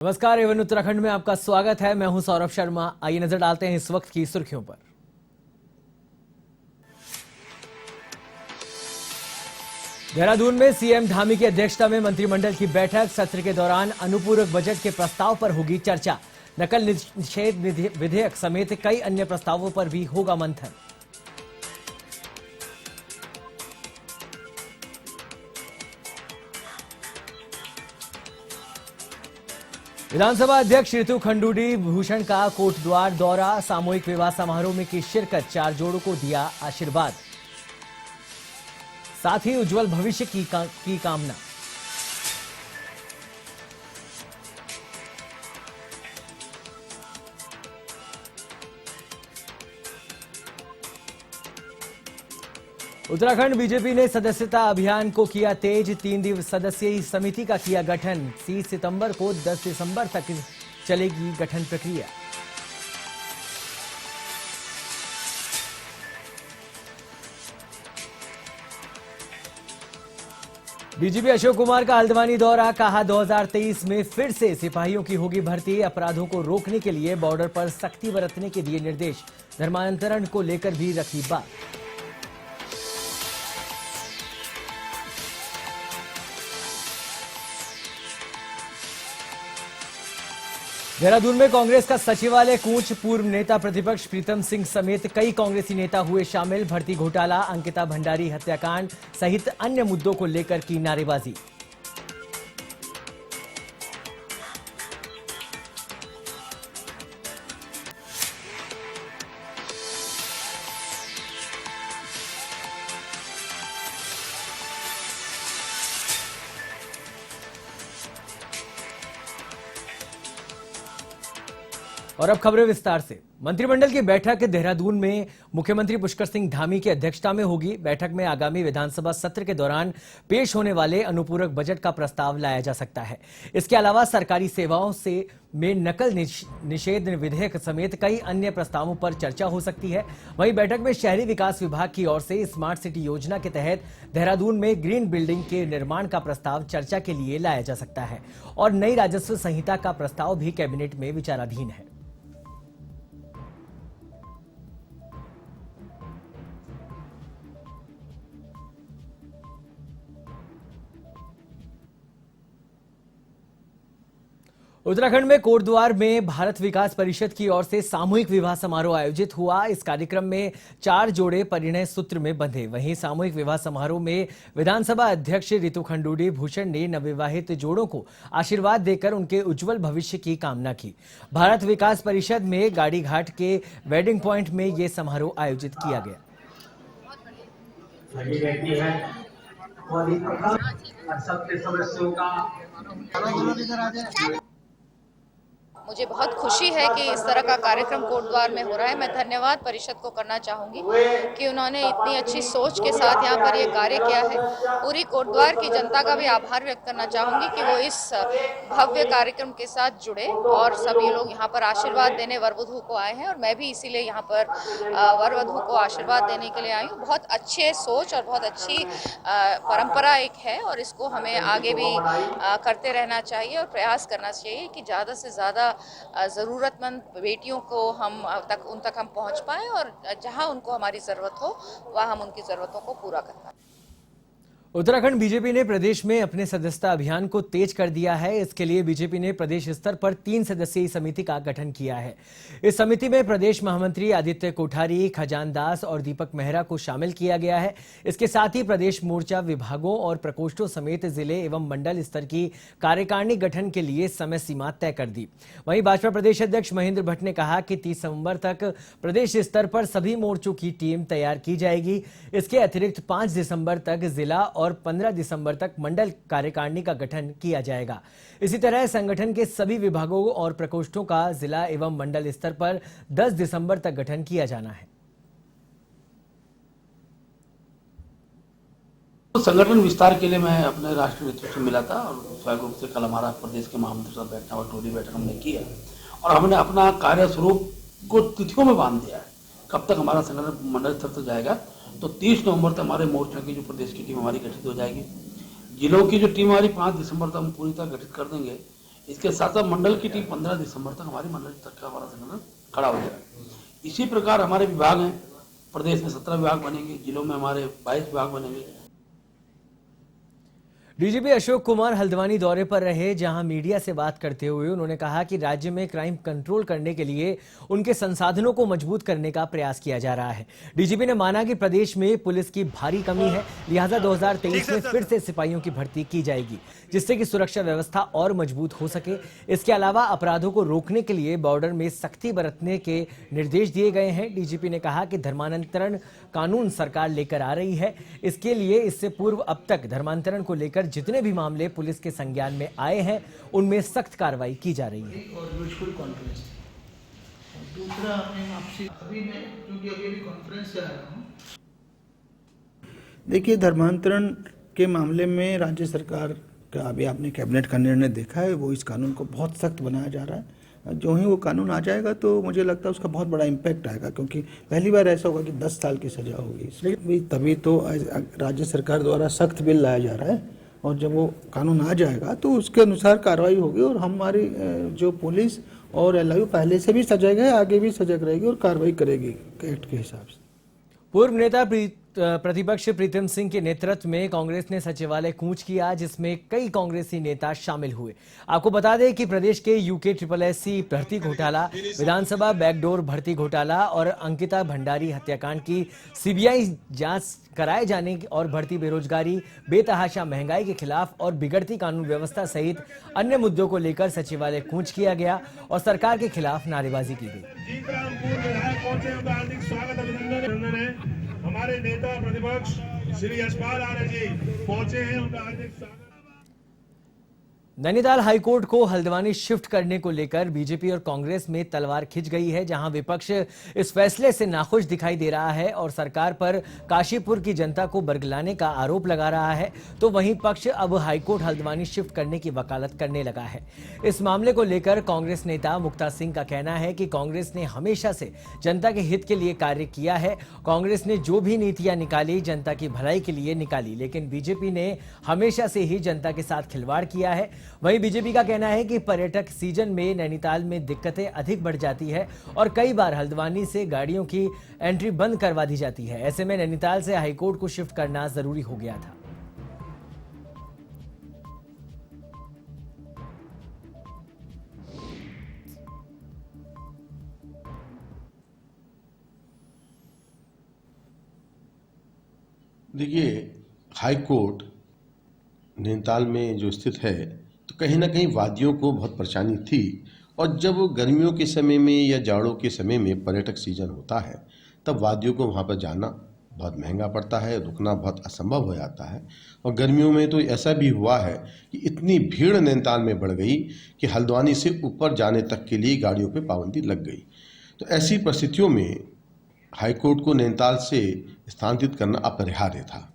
नमस्कार, एवन उत्तराखंड में आपका स्वागत है। मैं हूं सौरभ शर्मा। आइए नजर डालते हैं इस वक्त की सुर्खियों पर। देहरादून में सीएम धामी की अध्यक्षता में मंत्रिमंडल की बैठक। सत्र के दौरान अनुपूरक बजट के प्रस्ताव पर होगी चर्चा। नकल निषेध विधेयक समेत कई अन्य प्रस्तावों पर भी होगा मंथन। विधानसभा अध्यक्ष ऋतु खंडूड़ी भूषण का कोटद्वार दौरा। सामूहिक विवाह समारोह में की शिरकत। 4 जोड़ों को दिया आशीर्वाद, साथ ही उज्जवल भविष्य की कामना। उत्तराखंड बीजेपी ने सदस्यता अभियान को किया तेज। 3 सदस्यीय समिति का किया गठन। 30 सितंबर को 10 दिसंबर तक चलेगी गठन प्रक्रिया। डीजीपी अशोक कुमार का हल्द्वानी दौरा। कहा 2023 में फिर से सिपाहियों की होगी भर्ती। अपराधों को रोकने के लिए बॉर्डर पर सख्ती बरतने के दिए निर्देश। धर्मांतरण को लेकर भी रखी बात। देहरादून में कांग्रेस का सचिवालय कूच। पूर्व नेता प्रतिपक्ष प्रीतम सिंह समेत कई कांग्रेसी नेता हुए शामिल। भर्ती घोटाला, अंकिता भंडारी हत्याकांड सहित अन्य मुद्दों को लेकर की नारेबाजी। और अब खबरें विस्तार से। मंत्रिमंडल की बैठक देहरादून में मुख्यमंत्री पुष्कर सिंह धामी की अध्यक्षता में होगी। बैठक में आगामी विधानसभा सत्र के दौरान पेश होने वाले अनुपूरक बजट का प्रस्ताव लाया जा सकता है। इसके अलावा सरकारी सेवाओं से में नकल निषेध विधेयक समेत कई अन्य प्रस्तावों पर चर्चा हो सकती है। वहीं बैठक में शहरी विकास विभाग की ओर से स्मार्ट सिटी योजना के तहत देहरादून में ग्रीन बिल्डिंग के निर्माण का प्रस्ताव चर्चा के लिए लाया जा सकता है और नई राजस्व संहिता का प्रस्ताव भी कैबिनेट में विचाराधीन है। उत्तराखंड में कोटद्वार में भारत विकास परिषद की ओर से सामूहिक विवाह समारोह आयोजित हुआ। इस कार्यक्रम में 4 जोड़े परिणय सूत्र में बंधे। वहीं सामूहिक विवाह समारोह में विधानसभा अध्यक्ष ऋतु खंडूड़ी भूषण ने नवविवाहित जोड़ों को आशीर्वाद देकर उनके उज्जवल भविष्य की कामना की। भारत विकास परिषद में गाड़ी घाट के वेडिंग पॉइंट में यह समारोह आयोजित किया गया। मुझे बहुत खुशी है कि इस तरह का कार्यक्रम कोटद्वार में हो रहा है। मैं धन्यवाद परिषद को करना चाहूँगी कि उन्होंने इतनी अच्छी सोच के साथ यहाँ पर ये कार्य किया है। पूरी कोटद्वार की जनता का भी आभार व्यक्त करना चाहूँगी कि वो इस भव्य कार्यक्रम के साथ जुड़े और सभी लोग यहाँ पर आशीर्वाद देने वर-वधू को आए हैं और मैं भी इसीलिए यहाँ पर वर-वधू को आशीर्वाद देने के लिए आई हूँ। बहुत अच्छे सोच और बहुत अच्छी परंपरा एक है और इसको हमें आगे भी करते रहना चाहिए और प्रयास करना चाहिए कि ज़्यादा से ज़्यादा ज़रूरतमंद बेटियों को उन तक हम पहुंच पाएं और जहां उनको हमारी ज़रूरत हो वहां हम उनकी ज़रूरतों को पूरा कर पाएं। उत्तराखंड बीजेपी ने प्रदेश में अपने सदस्यता अभियान को तेज कर दिया है। इसके लिए बीजेपी ने प्रदेश स्तर पर 3 सदस्यीय समिति का गठन किया है। इस समिति में प्रदेश महामंत्री आदित्य कोठारी, खजान दास और दीपक मेहरा को शामिल किया गया है। इसके साथ ही प्रदेश मोर्चा विभागों और प्रकोष्ठों समेत जिले एवं मंडल स्तर की कार्यकारिणी गठन के लिए समय सीमा तय कर दी। वहीं भाजपा प्रदेश अध्यक्ष महेंद्र भट्ट ने कहा कि 30 नवंबर तक प्रदेश स्तर पर सभी मोर्चों की टीम तैयार की जाएगी। इसके अतिरिक्त 5 दिसंबर तक जिला और 15 दिसंबर तक मंडल कार्यकारिणी का गठन किया जाएगा। इसी तरह संगठन के सभी विभागों और प्रकोष्ठों का जिला एवं मंडल स्तर पर 10 दिसंबर तक गठन किया जाना है। तो संगठन विस्तार के लिए मैं अपने राष्ट्रीय नेतृत्व से मिला था और स्वाभाविक रूप से कल हमारा प्रदेश के महामंत्री साथ बैठना और टोली बैठक हमने किया और हमने अपना कार्य स्वरूप को तिथियों में बांध दिया है। कब तक हमारा संगठन मंडल स्तर तक जाएगा तो 30 नवंबर तक हमारे मोर्चा की जो प्रदेश की टीम हमारी गठित हो जाएगी। जिलों की जो टीम हमारी 5 दिसंबर तक हम पूरी तरह गठित कर देंगे। इसके साथ साथ मंडल की टीम 15 दिसंबर तक हमारी मंडल तक का हमारा संगठन खड़ा हो जाएगा। इसी प्रकार हमारे विभाग हैं, प्रदेश में 17 विभाग बनेंगे, जिलों में हमारे 22 विभाग बनेंगे। डीजीपी अशोक कुमार हल्द्वानी दौरे पर रहे, जहां मीडिया से बात करते हुए उन्होंने कहा कि राज्य में क्राइम कंट्रोल करने के लिए उनके संसाधनों को मजबूत करने का प्रयास किया जा रहा है। डीजीपी ने माना कि प्रदेश में पुलिस की भारी कमी है, लिहाजा 2023 में फिर से सिपाहियों की भर्ती की जाएगी, जिससे कि सुरक्षा व्यवस्था और मजबूत हो सके। इसके अलावा अपराधों को रोकने के लिए बॉर्डर में सख्ती बरतने के निर्देश दिए गए हैं। डीजीपी ने कहा कि धर्मांतरण कानून सरकार लेकर आ रही है, इसके लिए इससे पूर्व अब तक धर्मांतरण को लेकर जितने भी मामले पुलिस के संज्ञान में आए हैं उनमें सख्त कार्रवाई की जा रही है। और यूजफुल कॉन्फ्रेंस दूसरा हमें आपसे अभी मैं क्योंकि अभी कॉन्फ्रेंस से आ रहा हूँ। देखिए, धर्मांतरण के मामले में राज्य सरकार का अभी आपने कैबिनेट का निर्णय देखा है, वो इस कानून को बहुत सख्त बनाया जा रहा है। जो ही वो कानून आ जाएगा तो मुझे लगता है उसका बहुत बड़ा इम्पैक्ट आएगा, क्योंकि पहली बार ऐसा होगा कि 10 साल की सजा होगी। इसलिए तभी तो राज्य सरकार द्वारा सख्त बिल लाया जा रहा है, और जब वो कानून आ जाएगा तो उसके अनुसार कार्रवाई होगी। और हमारी जो पुलिस और एलआईयू पहले से भी सजग है, आगे भी सजग रहेगी और कार्रवाई करेगी एक्ट के हिसाब से। पूर्व नेता प्रतिपक्ष प्रीतम सिंह के नेतृत्व में कांग्रेस ने सचिवालय कूच किया, जिसमें कई कांग्रेसी नेता शामिल हुए। आपको बता दें कि प्रदेश के UKSSC भर्ती घोटाला, विधानसभा बैकडोर भर्ती घोटाला और अंकिता भंडारी हत्याकांड की CBI जांच कराए जाने और भर्ती बेरोजगारी, बेतहाशा महंगाई के खिलाफ और बिगड़ती कानून व्यवस्था सहित अन्य मुद्दों को लेकर सचिवालय कूच किया गया और सरकार के खिलाफ नारेबाजी की गई। हमारे नेता प्रतिपक्ष श्री यशपाल आर्य जी पहुंचे हैं, उनका हार्दिक स्वागत। नैनीताल हाईकोर्ट को हल्द्वानी शिफ्ट करने को लेकर बीजेपी और कांग्रेस में तलवार खिंच गई है, जहां विपक्ष इस फैसले से नाखुश दिखाई दे रहा है और सरकार पर काशीपुर की जनता को बरगलाने का आरोप लगा रहा है, तो वहीं पक्ष अब हाईकोर्ट हल्द्वानी शिफ्ट करने की वकालत करने लगा है। इस मामले को लेकर कांग्रेस नेता मुक्ता सिंह का कहना है कि कांग्रेस ने हमेशा से जनता के हित के लिए कार्य किया है। कांग्रेस ने जो भी नीतियां निकाली जनता की भलाई के लिए निकाली, लेकिन बीजेपी ने हमेशा से ही जनता के साथ खिलवाड़ किया है। वहीं बीजेपी का कहना है कि पर्यटक सीजन में नैनीताल में दिक्कतें अधिक बढ़ जाती है और कई बार हल्द्वानी से गाड़ियों की एंट्री बंद करवा दी जाती है। ऐसे में नैनीताल से हाईकोर्ट को शिफ्ट करना जरूरी हो गया था। देखिए, हाईकोर्ट नैनीताल में जो स्थित है, तो कहीं ना कहीं वादियों को बहुत परेशानी थी, और जब गर्मियों के समय में या जाड़ों के समय में पर्यटक सीजन होता है, तब वादियों को वहाँ पर जाना बहुत महंगा पड़ता है, रुकना बहुत असंभव हो जाता है। और गर्मियों में तो ऐसा भी हुआ है कि इतनी भीड़ नैनीताल में बढ़ गई कि हल्द्वानी से ऊपर जाने तक के लिए गाड़ियों पर पाबंदी लग गई। तो ऐसी परिस्थितियों में हाईकोर्ट को नैनीताल से स्थानांतरित करना अपरिहार्य था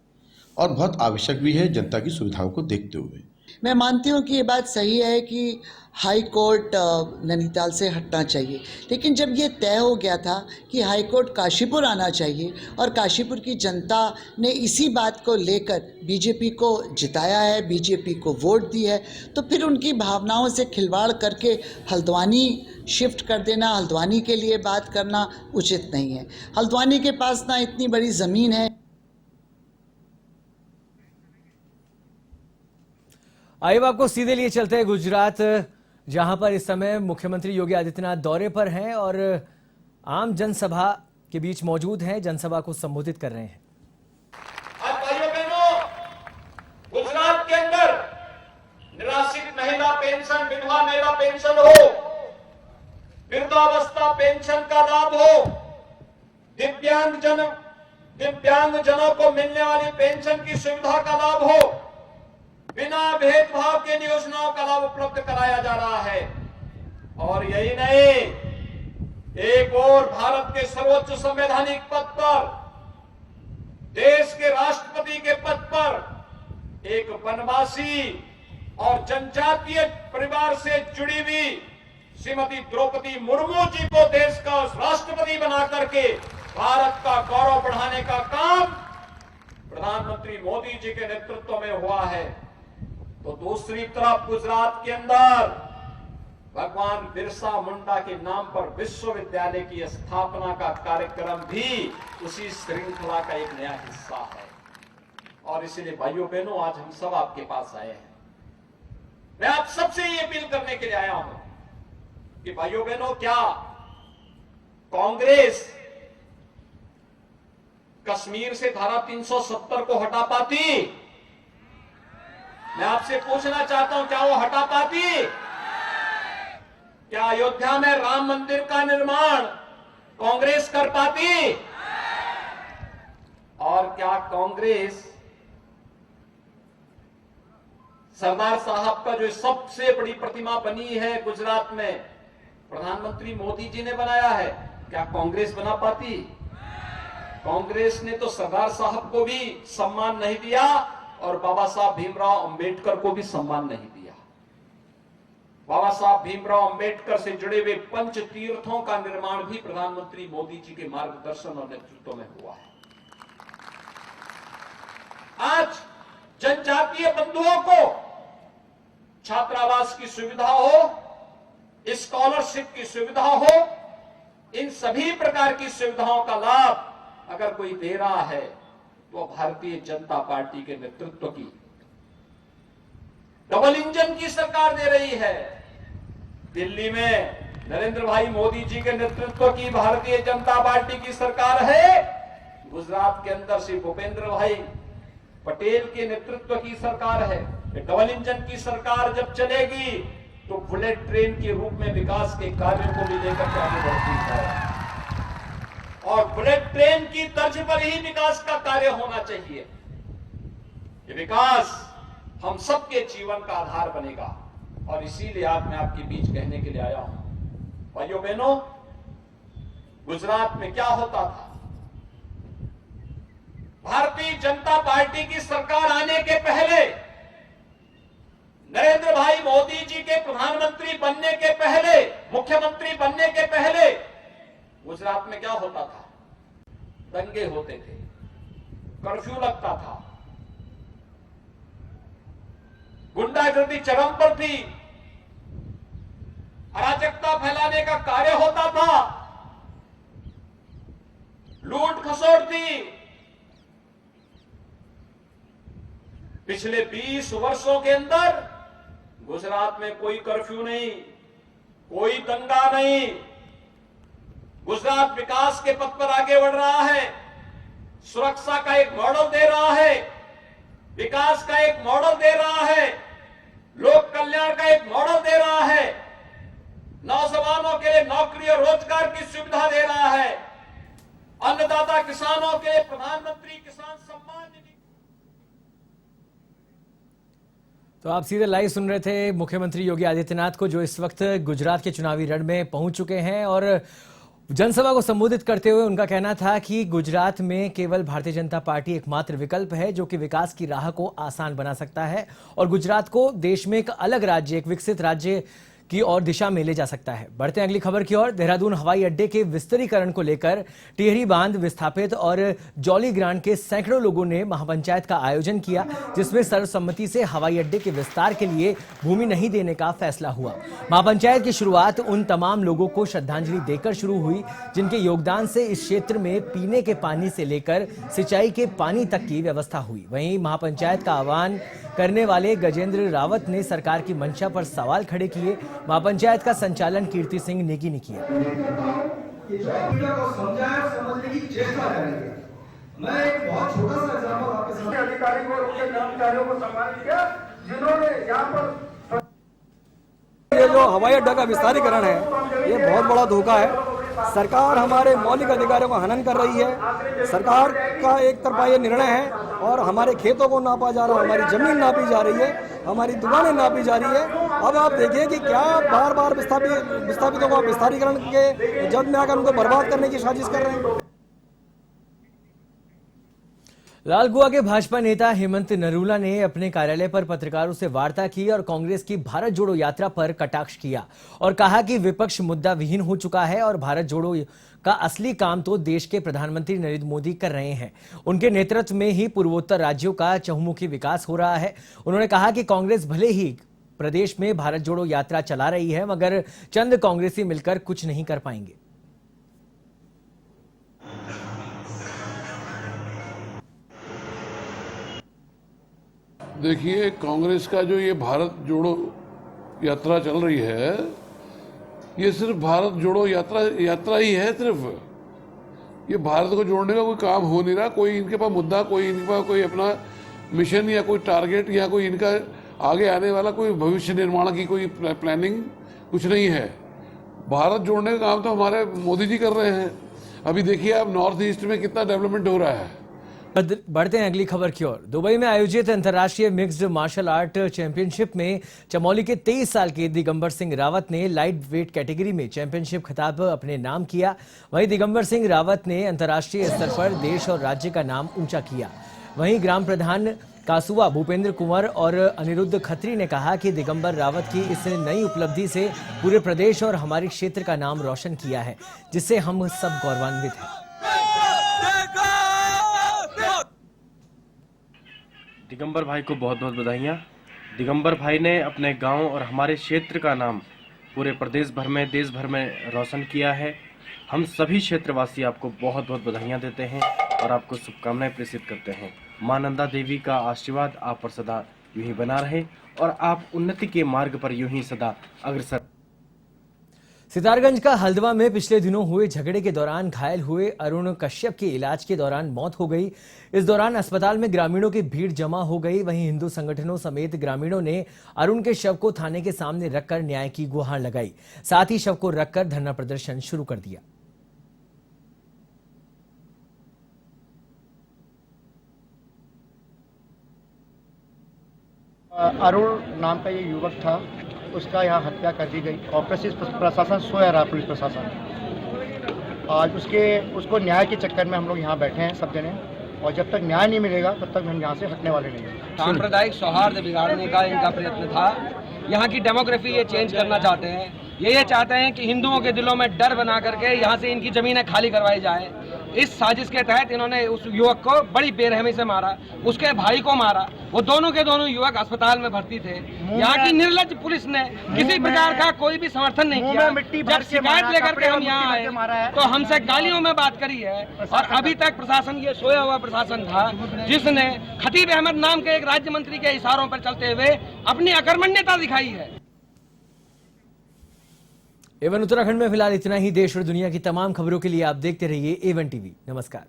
और बहुत आवश्यक भी है जनता की सुविधाओं को देखते हुए। मैं मानती हूँ कि ये बात सही है कि हाई कोर्ट नैनीताल से हटना चाहिए, लेकिन जब ये तय हो गया था कि हाई कोर्ट काशीपुर आना चाहिए और काशीपुर की जनता ने इसी बात को लेकर बीजेपी को जिताया है, बीजेपी को वोट दी है, तो फिर उनकी भावनाओं से खिलवाड़ करके हल्द्वानी शिफ्ट कर देना, हल्द्वानी के लिए बात करना उचित नहीं है। हल्द्वानी के पास ना इतनी बड़ी ज़मीन है। आइए आपको सीधे लिए चलते हैं गुजरात, जहां पर इस समय मुख्यमंत्री योगी आदित्यनाथ दौरे पर हैं और आम जनसभा के बीच मौजूद हैं, जनसभा को संबोधित कर रहे हैं। आज भाइयों बहनों, गुजरात के अंदर निराश्रित महिला पेंशन, विधवा महिला पेंशन हो, वृद्धावस्था पेंशन का लाभ हो, दिव्यांगजनों को मिलने वाली पेंशन की सुविधा का लाभ हो, बिना भेदभाव के योजनाओं का लाभ उपलब्ध कराया जा रहा है। और यही नहीं, एक और भारत के सर्वोच्च संवैधानिक पद पर, देश के राष्ट्रपति के पद पर एक वनवासी और जनजातीय परिवार से जुड़ी हुई श्रीमती द्रौपदी मुर्मू जी को देश का राष्ट्रपति बना करके भारत का गौरव बढ़ाने का काम प्रधानमंत्री मोदी जी के नेतृत्व में हुआ है। तो दूसरी तरफ गुजरात के अंदर भगवान बिरसा मुंडा के नाम पर विश्वविद्यालय की स्थापना का कार्यक्रम भी उसी श्रृंखला का एक नया हिस्सा है। और इसलिए भाइयों बहनों, आज हम सब आपके पास आए हैं। मैं आप सबसे ये अपील करने के लिए आया हूं कि भाइयों बहनों, क्या कांग्रेस कश्मीर से धारा 370 को हटा पाती? मैं आपसे पूछना चाहता हूं, क्या वो हटा पाती? क्या अयोध्या में राम मंदिर का निर्माण कांग्रेस कर पाती? और क्या कांग्रेस सरदार साहब का जो सबसे बड़ी प्रतिमा बनी है गुजरात में, प्रधानमंत्री मोदी जी ने बनाया है, क्या कांग्रेस बना पाती? कांग्रेस ने तो सरदार साहब को भी सम्मान नहीं दिया और बाबा साहब भीमराव अंबेडकर को भी सम्मान नहीं दिया। बाबा साहब भीमराव अंबेडकर से जुड़े हुए पंच तीर्थों का निर्माण भी प्रधानमंत्री मोदी जी के मार्गदर्शन और नेतृत्व में हुआ है। आज जनजातीय बंधुओं को छात्रावास की सुविधा हो, स्कॉलरशिप की सुविधा हो, इन सभी प्रकार की सुविधाओं का लाभ अगर कोई दे रहा है तो भारतीय जनता पार्टी के नेतृत्व की डबल इंजन की सरकार दे रही है। दिल्ली में नरेंद्र भाई मोदी जी के नेतृत्व की भारतीय जनता पार्टी की सरकार है। गुजरात के अंदर श्री भूपेंद्र भाई पटेल के नेतृत्व की सरकार है। डबल इंजन की सरकार जब चलेगी तो बुलेट ट्रेन के रूप में विकास के कार्यों को भी लेकर के आगे बढ़ती है और बुलेट ट्रेन की तर्ज पर ही विकास का कार्य होना चाहिए। ये विकास हम सबके जीवन का आधार बनेगा और इसीलिए आज मैं आपके बीच कहने के लिए आया हूं। भाइयों बहनों, गुजरात में क्या होता था? भारतीय जनता पार्टी की सरकार आने के पहले, नरेंद्र भाई मोदी जी के प्रधानमंत्री बनने के पहले, मुख्यमंत्री बनने के पहले गुजरात में क्या होता था? दंगे होते थे, कर्फ्यू लगता था, गुंडागर्दी चरम पर थी, अराजकता फैलाने का कार्य होता था, लूट खसोट थी। पिछले 20 वर्षों के अंदर गुजरात में कोई कर्फ्यू नहीं, कोई दंगा नहीं। गुजरात विकास के पथ पर आगे बढ़ रहा है, सुरक्षा का एक मॉडल दे रहा है, विकास का एक मॉडल दे रहा है, लोक कल्याण का एक मॉडल दे रहा है, नौजवानों के लिए नौकरी और रोजगार की सुविधा दे रहा है, अन्नदाता किसानों के लिए प्रधानमंत्री किसान सम्मान निधि। तो आप सीधे लाइव सुन रहे थे मुख्यमंत्री योगी आदित्यनाथ को, जो इस वक्त गुजरात के चुनावी रण में पहुंच चुके हैं और जनसभा को संबोधित करते हुए उनका कहना था कि गुजरात में केवल भारतीय जनता पार्टी एकमात्र विकल्प है जो कि विकास की राह को आसान बना सकता है और गुजरात को देश में एक अलग राज्य, एक विकसित राज्य की ओर दिशा में ले जा सकता है। बढ़ते हैं अगली खबर की ओर। देहरादून हवाई अड्डे के विस्तारीकरण को लेकर टिहरी बांध विस्थापित और जौली ग्रांट के सैकड़ों लोगों ने महापंचायत का आयोजन किया, जिसमें सर्वसम्मति से हवाई अड्डे के विस्तार के लिए भूमि नहीं देने का फैसला हुआ। महापंचायत की शुरुआत उन तमाम लोगों को श्रद्धांजलि देकर शुरू हुई जिनके योगदान से इस क्षेत्र में पीने के पानी से लेकर सिंचाई के पानी तक की व्यवस्था हुई। वहीं महापंचायत का आह्वान करने वाले गजेंद्र रावत ने सरकार की मंशा पर सवाल खड़े किए। महापंचायत का संचालन कीर्ति सिंह नेगी ने किया। मैं एक बहुत छोटा सा एग्जाम्पल आपके सामने अधिकारी को उनके कर्मचारियों को सम्मानित किया जिन्होंने यहाँ पर ये जो हवाई अड्डा का विस्तारीकरण है ये बहुत बड़ा धोखा है। सरकार हमारे मौलिक अधिकारों का हनन कर रही है। सरकार का एक तरफा ये निर्णय है और हमारे खेतों को नापा जा रहा है, हमारी जमीन नापी जा रही है, हमारी दुकानें नापी जा रही है। अब आप देखिए कि क्या बार बार विस्थापितों को विस्तारीकरण के जद में आकर उनको बर्बाद करने की साजिश कर रहे हैं। लालगुआ के भाजपा नेता हेमंत नरूला ने अपने कार्यालय पर पत्रकारों से वार्ता की और कांग्रेस की भारत जोड़ो यात्रा पर कटाक्ष किया और कहा कि विपक्ष मुद्दा विहीन हो चुका है और भारत जोड़ो का असली काम तो देश के प्रधानमंत्री नरेंद्र मोदी कर रहे हैं। उनके नेतृत्व में ही पूर्वोत्तर राज्यों का चहुमुखी विकास हो रहा है। उन्होंने कहा कि कांग्रेस भले ही प्रदेश में भारत जोड़ो यात्रा चला रही है, मगर चंद कांग्रेसी मिलकर कुछ नहीं कर पाएंगे। देखिए, कांग्रेस का जो ये भारत जोड़ो यात्रा चल रही है, ये सिर्फ भारत जोड़ो यात्रा ही है। सिर्फ ये भारत को जोड़ने का कोई काम हो नहीं रहा। कोई इनके पास मुद्दा, कोई इनके पास कोई अपना मिशन या कोई टारगेट या कोई इनका आगे आने वाला कोई भविष्य निर्माण की कोई प्लानिंग कुछ नहीं है। भारत जोड़ने का काम तो हमारे मोदी जी कर रहे हैं। अभी देखिए आप नॉर्थ ईस्ट में कितना डेवलपमेंट हो रहा है। बढ़ते हैं अगली खबर की ओर। दुबई में आयोजित अंतर्राष्ट्रीय मिक्स्ड मार्शल आर्ट चैंपियनशिप में चमोली के 23 साल के दिगंबर सिंह रावत ने लाइट वेट कैटेगरी में चैंपियनशिप खिताब अपने नाम किया। वहीं दिगंबर सिंह रावत ने अंतर्राष्ट्रीय स्तर पर देश और राज्य का नाम ऊंचा किया। वहीं ग्राम प्रधान कासुआ भूपेंद्र कुंवर और अनिरुद्ध खत्री ने कहा कि दिगंबर रावत की इस नई उपलब्धि से पूरे प्रदेश और हमारे क्षेत्र का नाम रोशन किया है, जिससे हम सब गौरवान्वित हैं। दिगंबर भाई को बहुत बहुत बधाइयाँ। दिगंबर भाई ने अपने गांव और हमारे क्षेत्र का नाम पूरे प्रदेश भर में, देश भर में रोशन किया है। हम सभी क्षेत्रवासी आपको बहुत बहुत बधाइयाँ देते हैं और आपको शुभकामनाएं प्रेषित करते हैं। मां नंदा देवी का आशीर्वाद आप पर सदा यूं ही बना रहे और आप उन्नति के मार्ग पर यूं ही सदा अग्रसर। सितारगंज का हल्द्वा में पिछले दिनों हुए झगड़े के दौरान घायल हुए अरुण कश्यप की इलाज के दौरान मौत हो गई। इस दौरान अस्पताल में ग्रामीणों की भीड़ जमा हो गई। वहीं हिंदू संगठनों समेत ग्रामीणों ने अरुण के शव को थाने के सामने रखकर न्याय की गुहार लगाई। साथ ही शव को रखकर धरना प्रदर्शन शुरू कर दिया। अरुण नाम का ये युवक था, उसका यहाँ हत्या कर दी गई और प्रशासन सोया रहा, पुलिस प्रशासन। आज उसको न्याय के चक्कर में हम लोग यहाँ बैठे हैं सब जने, और जब तक न्याय नहीं मिलेगा तब तक हम यहाँ से हटने वाले नहीं हैं। सांप्रदायिक सौहार्द बिगाड़ने का इनका प्रयत्न था। यहाँ की डेमोग्राफी ये चेंज करना चाहते हैं। ये चाहते हैं कि हिंदुओं के दिलों में डर बना करके यहाँ से इनकी जमीनें खाली करवाई जाए। इस साजिश के तहत इन्होंने उस युवक को बड़ी बेरहमी से मारा, उसके भाई को मारा। वो दोनों के दोनों युवक अस्पताल में भर्ती थे। यहाँ की निर्लज्ज पुलिस ने किसी प्रकार का कोई भी समर्थन नहीं किया। जब शिकायत लेकर के हम यहाँ आए तो हमसे गालियों में बात करी है, और अभी तक प्रशासन ये सोया हुआ प्रशासन था जिसने खतीब अहमद नाम के एक राज्य मंत्री के इशारों पर चलते हुए अपनी अकर्मण्यता दिखाई है। एवन उत्तराखंड में फिलहाल इतना ही। देश और दुनिया की तमाम खबरों के लिए आप देखते रहिए एवन टीवी। नमस्कार।